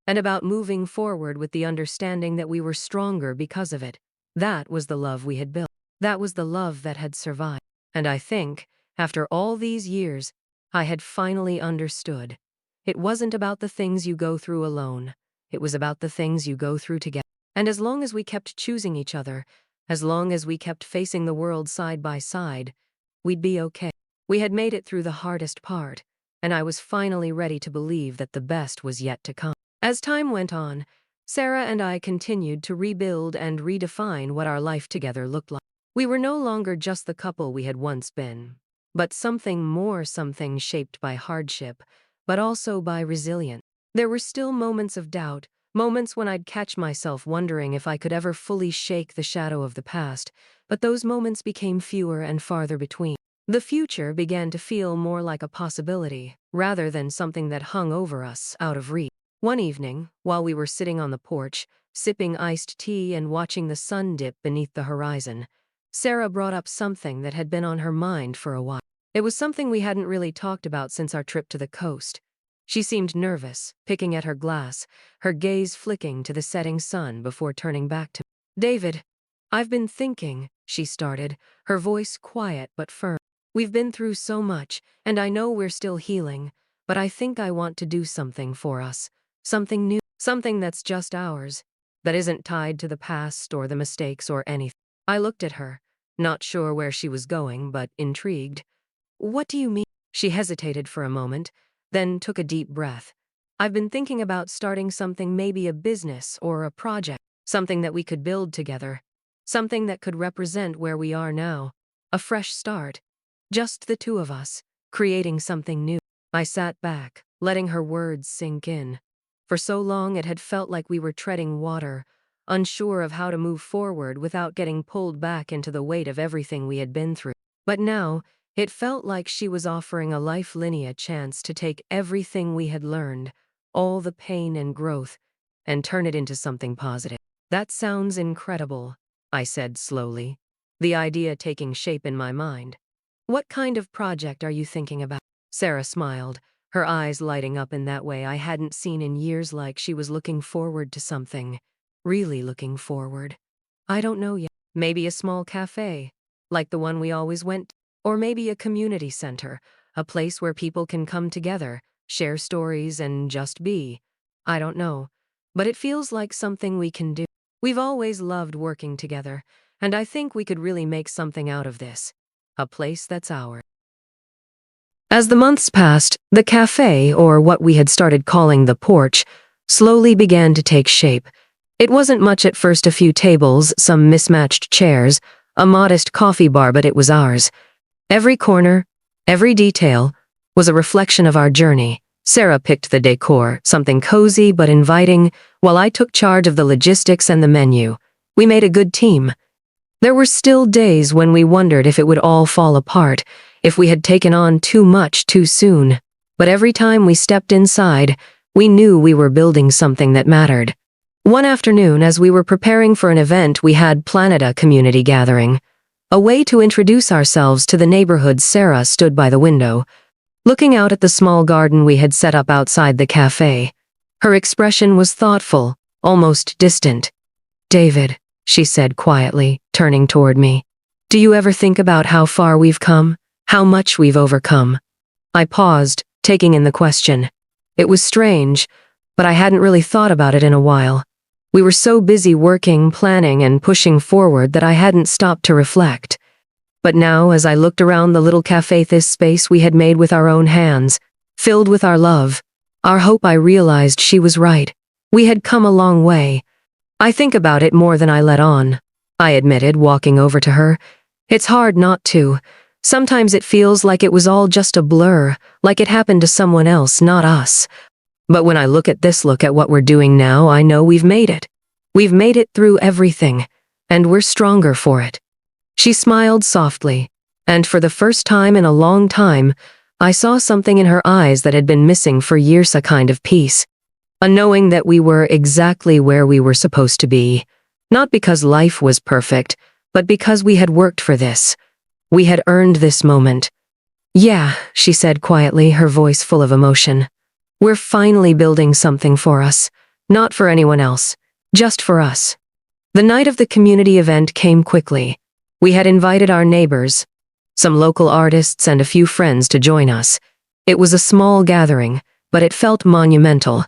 and about moving forward with the understanding that we were stronger because of it. That was the love we had built. That was the love that had survived. And I think, after all these years, I had finally understood. It wasn't about the things you go through alone. It was about the things you go through together. And as long as we kept choosing each other, as long as we kept facing the world side by side, we'd be okay. We had made it through the hardest part, and I was finally ready to believe that the best was yet to come. As time went on, Sarah and I continued to rebuild and redefine what our life together looked like. We were no longer just the couple we had once been, but something more, something shaped by hardship, but also by resilience. There were still moments of doubt, moments when I'd catch myself wondering if I could ever fully shake the shadow of the past, but those moments became fewer and farther between. The future began to feel more like a possibility, rather than something that hung over us, out of reach. One evening, while we were sitting on the porch, sipping iced tea and watching the sun dip beneath the horizon, Sarah brought up something that had been on her mind for a while. It was something we hadn't really talked about since our trip to the coast. She seemed nervous, picking at her glass, her gaze flicking to the setting sun before turning back to me. "David, I've been thinking," she started, her voice quiet but firm. "We've been through so much, and I know we're still healing, but I think I want to do something for us. Something new, something that's just ours, that isn't tied to the past or the mistakes or anything." I looked at her, not sure where she was going, but intrigued. "What do you mean?" She hesitated for a moment, then took a deep breath. "I've been thinking about starting something, maybe a business or a project, something that we could build together, something that could represent where we are now, a fresh start, just the two of us, creating something new." I sat back, letting her words sink in. For so long it had felt like we were treading water, unsure of how to move forward without getting pulled back into the weight of everything we had been through. But now, it felt like she was offering a life-linear chance to take everything we had learned, all the pain and growth, and turn it into something positive. "That sounds incredible," I said slowly, the idea taking shape in my mind. "What kind of project are you thinking about?" Sarah smiled, her eyes lighting up in that way I hadn't seen in years, like she was looking forward to something, really looking forward. "I don't know yet. Maybe a small cafe, like the one we always went to, or maybe a community center, a place where people can come together, share stories, and just be. I don't know, but it feels like something we can do. We've always loved working together, and I think we could really make something out of this. A place that's ours." As the months passed, the cafe, or what we had started calling the porch, slowly began to take shape. It wasn't much at first, a few tables, some mismatched chairs, a modest coffee bar, but it was ours. Every corner, every detail, was a reflection of our journey. Sarah picked the decor, something cozy but inviting, while I took charge of the logistics and the menu. We made a good team. There were still days when we wondered if it would all fall apart, if we had taken on too much too soon. But every time we stepped inside, we knew we were building something that mattered. One afternoon, as we were preparing for an event we had planned, a community gathering, a way to introduce ourselves to the neighborhood, Sarah stood by the window, looking out at the small garden we had set up outside the cafe. Her expression was thoughtful, almost distant. "David," she said quietly, turning toward me, "do you ever think about how far we've come? How much we've overcome?" I paused, taking in the question. It was strange, but I hadn't really thought about it in a while. We were so busy working, planning, and pushing forward that I hadn't stopped to reflect. But now, as I looked around the little cafe, this space we had made with our own hands, filled with our love, our hope, I realized she was right. We had come a long way. "I think about it more than I let on," I admitted, walking over to her. "It's hard not to. Sometimes it feels like it was all just a blur, like it happened to someone else, not us. But when I look at what we're doing now, I know we've made it. We've made it through everything, and we're stronger for it." She smiled softly, and for the first time in a long time, I saw something in her eyes that had been missing for years, a kind of peace. A knowing that we were exactly where we were supposed to be, not because life was perfect, but because we had worked for this. We had earned this moment. "Yeah," she said quietly, her voice full of emotion. "We're finally building something for us, not for anyone else, just for us." The night of the community event came quickly. We had invited our neighbors, some local artists, and a few friends to join us. It was a small gathering, but it felt monumental.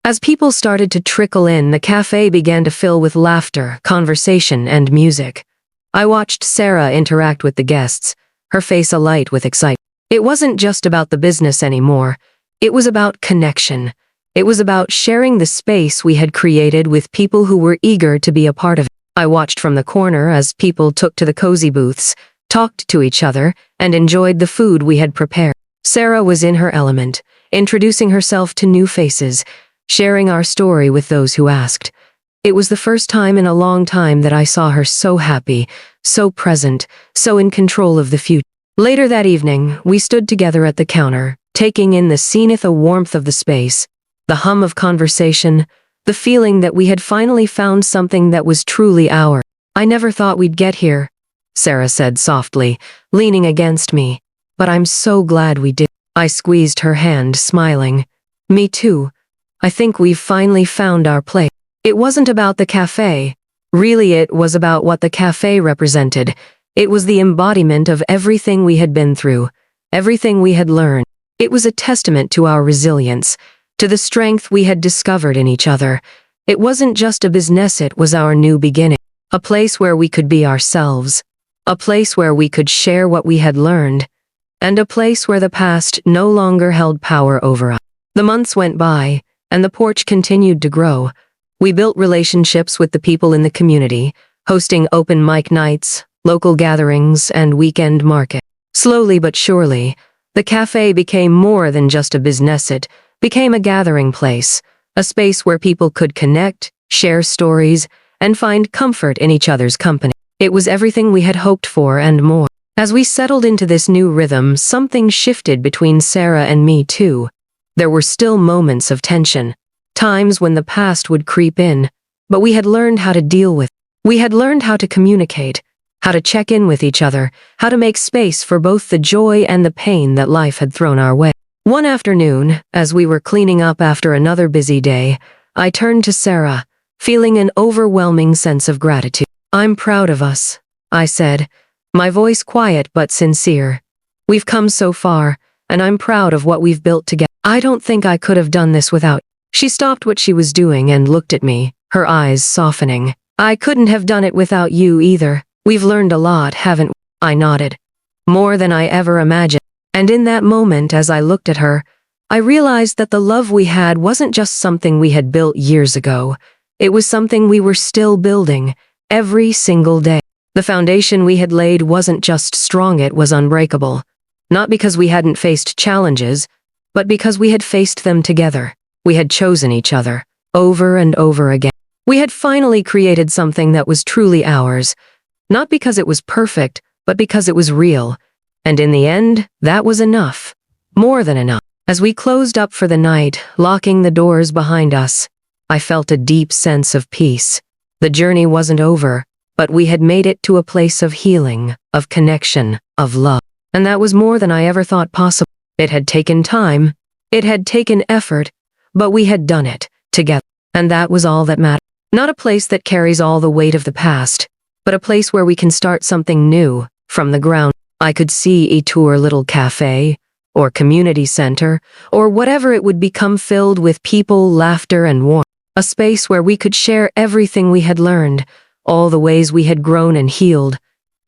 As people started to trickle in, the cafe began to fill with laughter, conversation, and music. I watched Sarah interact with the guests, her face alight with excitement. It wasn't just about the business anymore. It was about connection. It was about sharing the space we had created with people who were eager to be a part of it. I watched from the corner as people took to the cozy booths, talked to each other, and enjoyed the food we had prepared. Sarah was in her element, introducing herself to new faces, sharing our story with those who asked. It was the first time in a long time that I saw her so happy, so present, so in control of the future. Later that evening, we stood together at the counter, taking in the scene, the warmth of the space, the hum of conversation, the feeling that we had finally found something that was truly ours. "I never thought we'd get here," Sarah said softly, leaning against me. "But I'm so glad we did." I squeezed her hand, smiling. "Me too. I think we've finally found our place." It wasn't about the cafe. Really, it was about what the cafe represented. It was the embodiment of everything we had been through, everything we had learned. It was a testament to our resilience, to the strength we had discovered in each other. It wasn't just a business, it was our new beginning. A place where we could be ourselves. A place where we could share what we had learned. And a place where the past no longer held power over us. The months went by, and the porch continued to grow. We built relationships with the people in the community, hosting open mic nights, local gatherings, and weekend market. Slowly but surely, the cafe became more than just a business. It became a gathering place, a space where people could connect, share stories, and find comfort in each other's company. It was everything we had hoped for and more. As we settled into this new rhythm, something shifted between Sarah and me too. There were still moments of tension, times when the past would creep in, but we had learned how to deal with it. We had learned how to communicate, how to check in with each other, how to make space for both the joy and the pain that life had thrown our way. One afternoon, as we were cleaning up after another busy day, I turned to Sarah, feeling an overwhelming sense of gratitude. "I'm proud of us," I said, my voice quiet but sincere. "We've come so far, and I'm proud of what we've built together. I don't think I could have done this without." She stopped what she was doing and looked at me, her eyes softening. "I couldn't have done it without you either. We've learned a lot, haven't we?" I nodded. "More than I ever imagined." And in that moment, as I looked at her, I realized that the love we had wasn't just something we had built years ago. It was something we were still building, every single day. The foundation we had laid wasn't just strong, it was unbreakable. Not because we hadn't faced challenges, but because we had faced them together. We had chosen each other, over and over again. We had finally created something that was truly ours, not because it was perfect, but because it was real. And in the end, that was enough. More than enough. As we closed up for the night, locking the doors behind us, I felt a deep sense of peace. The journey wasn't over, but we had made it to a place of healing, of connection, of love. And that was more than I ever thought possible. It had taken time, it had taken effort, but we had done it, together. And that was all that mattered. Not a place that carries all the weight of the past, but a place where we can start something new, from the ground. I could see a tour little cafe, or community center, or whatever it would become, filled with people, laughter, and warmth. A space where we could share everything we had learned, all the ways we had grown and healed,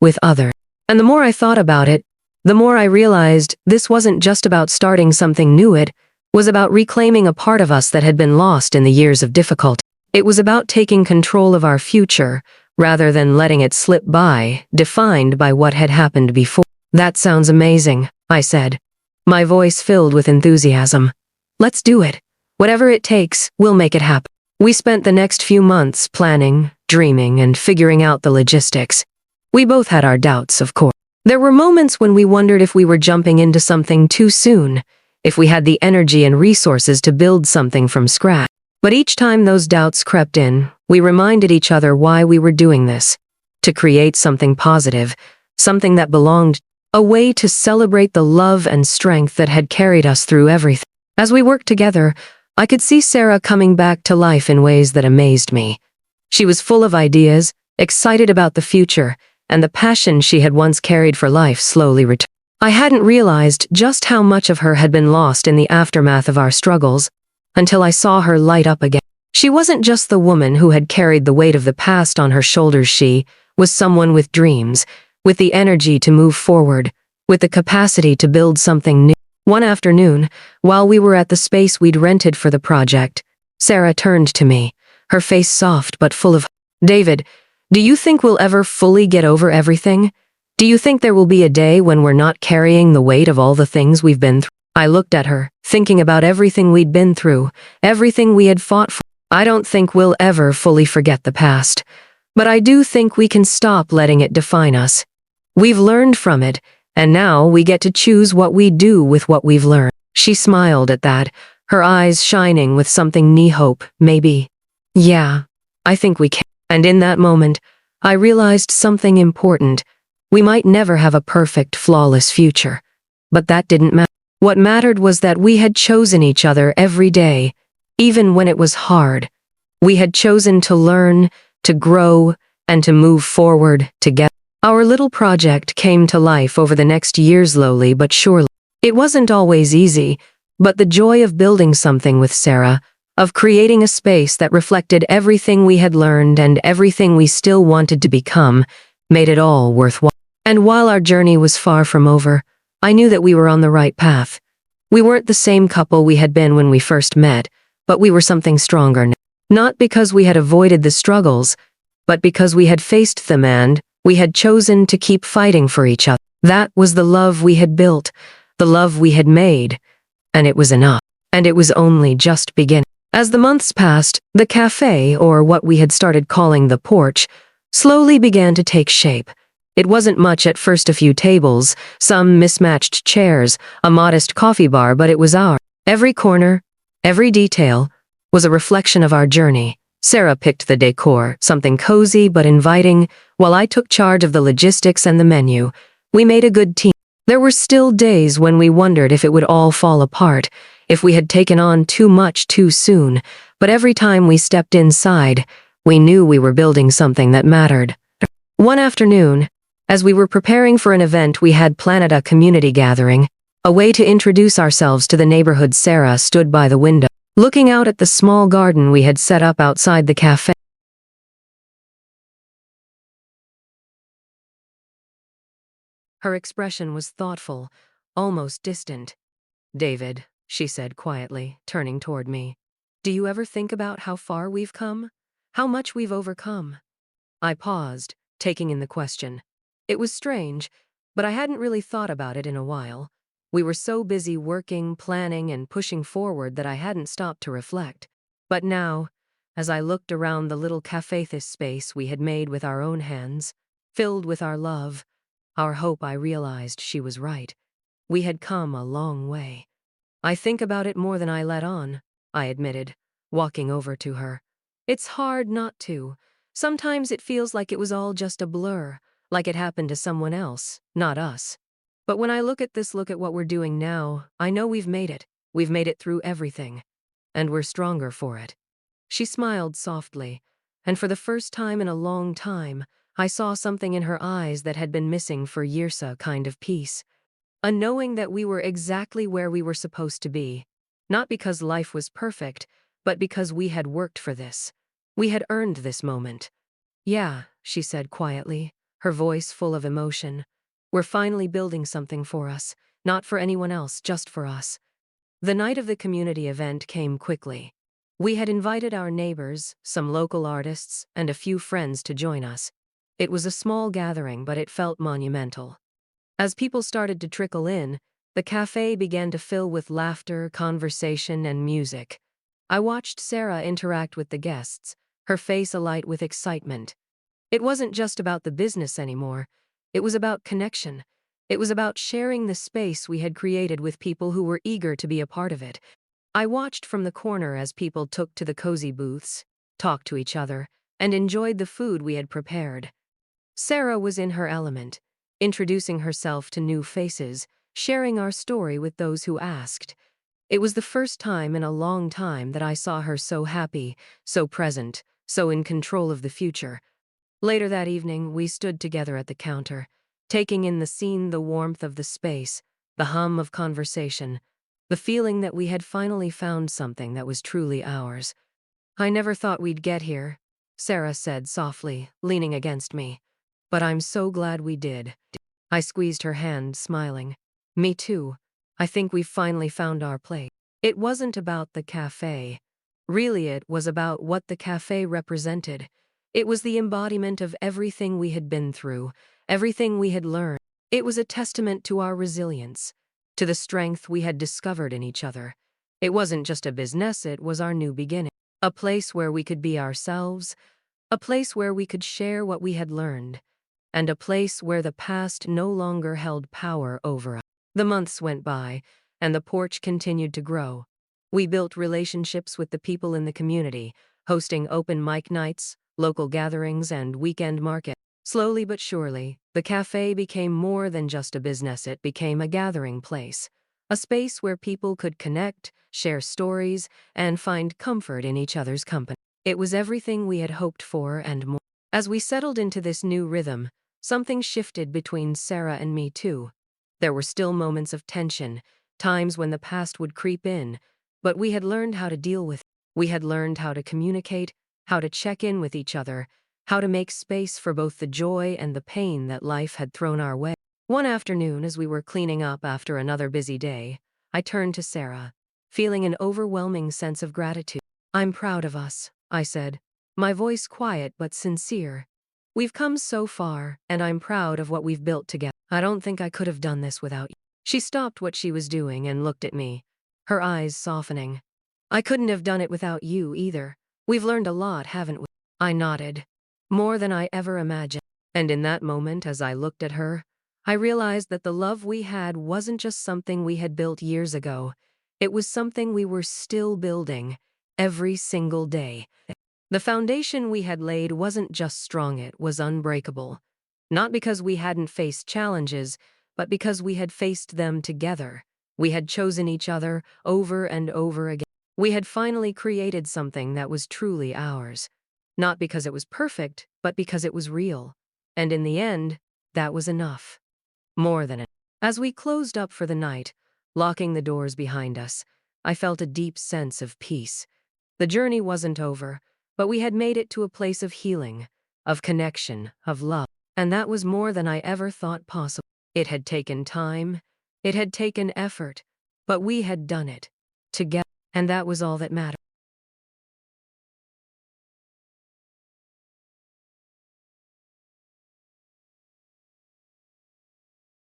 with others. And the more I thought about it, the more I realized this wasn't just about starting something new, it was about reclaiming a part of us that had been lost in the years of difficulty. It was about taking control of our future, rather than letting it slip by, defined by what had happened before. That sounds amazing, I said, my voice filled with enthusiasm. Let's do it. Whatever it takes, we'll make it happen. We spent the next few months planning, dreaming, and figuring out the logistics. We both had our doubts, of course. There were moments when we wondered if we were jumping into something too soon, if we had the energy and resources to build something from scratch. But each time those doubts crept in, we reminded each other why we were doing this. To create something positive, something that belonged, a way to celebrate the love and strength that had carried us through everything. As we worked together, I could see Sarah coming back to life in ways that amazed me. She was full of ideas, excited about the future, and the passion she had once carried for life slowly returned. I hadn't realized just how much of her had been lost in the aftermath of our struggles, until I saw her light up again. She wasn't just the woman who had carried the weight of the past on her shoulders. She was someone with dreams, with the energy to move forward, with the capacity to build something new. One afternoon, while we were at the space we'd rented for the project, Sarah turned to me, her face soft but full of, "David, do you think we'll ever fully get over everything? Do you think there will be a day when we're not carrying the weight of all the things we've been through?" I looked at her, thinking about everything we'd been through, everything we had fought for. I don't think we'll ever fully forget the past, but I do think we can stop letting it define us. We've learned from it, and now we get to choose what we do with what we've learned. She smiled at that, her eyes shining with something new hope, maybe. Yeah, I think we can. And in that moment, I realized something important. We might never have a perfect, flawless future, but that didn't matter. What mattered was that we had chosen each other every day, even when it was hard. We had chosen to learn, to grow, and to move forward together. Our little project came to life over the next year, slowly but surely. It wasn't always easy, but the joy of building something with Sarah, of creating a space that reflected everything we had learned and everything we still wanted to become, made it all worthwhile. And while our journey was far from over, I knew that we were on the right path. We weren't the same couple we had been when we first met, but we were something stronger now. Not because we had avoided the struggles, but because we had faced them and we had chosen to keep fighting for each other. That was the love we had built, the love we had made, and it was enough. And it was only just beginning. As the months passed, the cafe, or what we had started calling the porch, slowly began to take shape. It wasn't much at first, a few tables, some mismatched chairs, a modest coffee bar, but it was ours. Every corner, every detail, was a reflection of our journey. Sarah picked the decor, something cozy but inviting, while I took charge of the logistics and the menu. We made a good team. There were still days when we wondered if it would all fall apart, if we had taken on too much too soon, but every time we stepped inside, we knew we were building something that mattered. One afternoon, as we were preparing for an event we had planned, a community gathering, a way to introduce ourselves to the neighborhood, Sarah stood by the window, looking out at the small garden we had set up outside the cafe. Her expression was thoughtful, almost distant. "David," she said quietly, turning toward me. Do you ever think about how far we've come? How much we've overcome? I paused, taking in the question. It was strange, but I hadn't really thought about it in a while. We were so busy working, planning, and pushing forward that I hadn't stopped to reflect. But now, as I looked around the little cafe-this space we had made with our own hands, filled with our love, our hope, I realized she was right. We had come a long way. I think about it more than I let on, I admitted, walking over to her. It's hard not to. Sometimes it feels like it was all just a blur, like it happened to someone else, not us. But when I look at what we're doing now, I know we've made it. We've made it through everything. And we're stronger for it. She smiled softly, and for the first time in a long time, I saw something in her eyes that had been missing for years, a kind of peace. A knowing that we were exactly where we were supposed to be. Not because life was perfect, but because we had worked for this. We had earned this moment. Yeah, she said quietly, her voice full of emotion. We're finally building something for us, not for anyone else, just for us. The night of the community event came quickly. We had invited our neighbors, some local artists, and a few friends to join us. It was a small gathering, but it felt monumental. As people started to trickle in, the cafe began to fill with laughter, conversation, and music. I watched Sarah interact with the guests, her face alight with excitement. It wasn't just about the business anymore. It was about connection. It was about sharing the space we had created with people who were eager to be a part of it. I watched from the corner as people took to the cozy booths, talked to each other, and enjoyed the food we had prepared. Sarah was in her element, introducing herself to new faces, sharing our story with those who asked. It was the first time in a long time that I saw her so happy, so present, so in control of the future. Later that evening, we stood together at the counter, taking in the scene, the warmth of the space, the hum of conversation, the feeling that we had finally found something that was truly ours. I never thought we'd get here, Sarah said softly, leaning against me. But I'm so glad we did. I squeezed her hand, smiling. Me too. I think we've finally found our place. It wasn't about the cafe. Really, it was about what the cafe represented. It was the embodiment of everything we had been through, everything we had learned. It was a testament to our resilience, to the strength we had discovered in each other. It wasn't just a business, it was our new beginning. A place where we could be ourselves, a place where we could share what we had learned, and a place where the past no longer held power over us. The months went by, and the porch continued to grow. We built relationships with the people in the community, hosting open mic nights, local gatherings, and weekend markets. Slowly but surely, the cafe became more than just a business. It became a gathering place, a space where people could connect, share stories, and find comfort in each other's company. It was everything we had hoped for and more. As we settled into this new rhythm, something shifted between Sarah and me too. There were still moments of tension, times when the past would creep in, but we had learned how to deal with it. We had learned how to communicate, how to check in with each other, how to make space for both the joy and the pain that life had thrown our way. One afternoon, as we were cleaning up after another busy day, I turned to Sarah, feeling an overwhelming sense of gratitude. I'm proud of us, I said, my voice quiet but sincere. We've come so far, and I'm proud of what we've built together. I don't think I could have done this without you. She stopped what she was doing and looked at me, her eyes softening. I couldn't have done it without you either. We've learned a lot, haven't we? I nodded. More than I ever imagined. And in that moment, as I looked at her, I realized that the love we had wasn't just something we had built years ago. It was something we were still building, every single day. The foundation we had laid wasn't just strong, it was unbreakable. Not because we hadn't faced challenges, but because we had faced them together. We had chosen each other over and over again. We had finally created something that was truly ours. Not because it was perfect, but because it was real. And in the end, that was enough. More than enough. As we closed up for the night, locking the doors behind us, I felt a deep sense of peace. The journey wasn't over, but we had made it to a place of healing, of connection, of love. And that was more than I ever thought possible. It had taken time, it had taken effort, but we had done it. together, and that was all that mattered.